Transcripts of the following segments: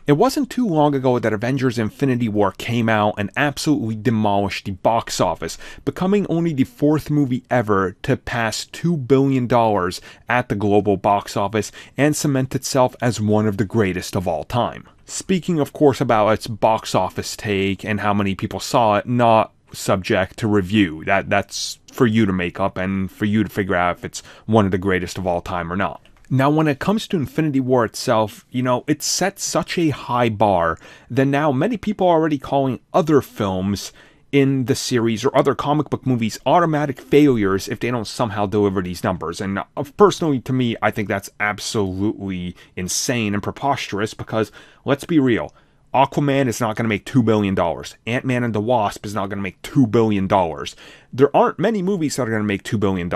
It wasn't too long ago that Avengers Infinity War came out and absolutely demolished the box office, becoming only the fourth movie ever to pass $2 billion at the global box office and cement itself as one of the greatest of all time. Speaking, of course, about its box office take and how many people saw it, not subject to review. That's for you to make up and for you to figure out if it's one of the greatest of all time or not. Now, when it comes to Infinity War itself, it set such a high bar that now many people are already calling other films in the series or other comic book movies automatic failures if they don't somehow deliver these numbers. And personally, to me, I think that's absolutely insane and preposterous because, let's be real, Aquaman is not going to make $2 billion. Ant-Man and the Wasp is not going to make $2 billion. There aren't many movies that are going to make $2 billion.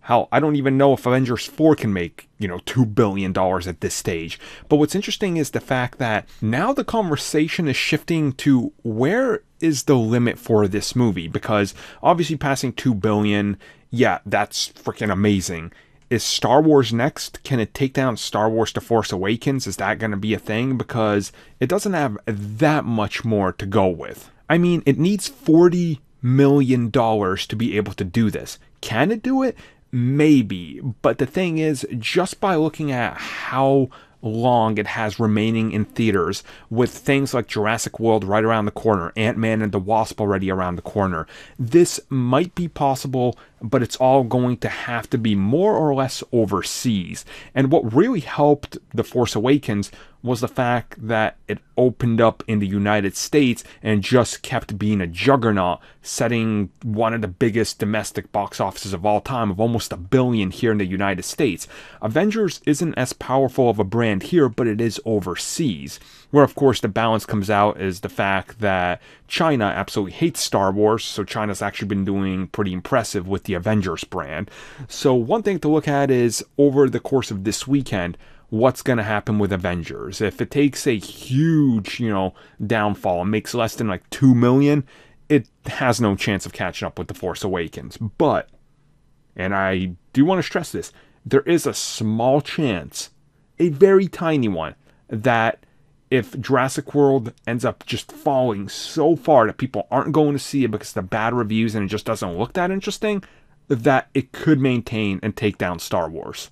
Hell, I don't even know if Avengers 4 can make, $2 billion at this stage. But what's interesting is the fact that now the conversation is shifting to where is the limit for this movie? Because obviously passing $2 billion, yeah, that's freaking amazing. Is Star Wars next? Can it take down Star Wars The Force Awakens? Is that going to be a thing? Because it doesn't have that much more to go with. I mean, it needs $40 million to be able to do this. Can it do it? Maybe. But the thing is, just by looking at how long it has remaining in theaters, with things like Jurassic World right around the corner, Ant-Man and the Wasp already around the corner, this might be possible, but it's all going to have to be more or less overseas. And what really helped The Force Awakens was the fact that it opened up in the United States and just kept being a juggernaut, setting one of the biggest domestic box offices of all time of almost $1 billion here in the United States. Avengers isn't as powerful of a brand here, but it is overseas. Where, of course, the balance comes out is the fact that China absolutely hates Star Wars, so China's actually been doing pretty impressive with the Avengers brand. So one thing to look at is, over the course of this weekend, what's going to happen with Avengers. If it takes a huge, downfall and makes less than like 2 million, it has no chance of catching up with The Force Awakens. But, and I do want to stress this, there is a small chance, a very tiny one, that if Jurassic World ends up just falling so far that people aren't going to see it because of the bad reviews and it just doesn't look that interesting, that it could maintain and take down Star Wars.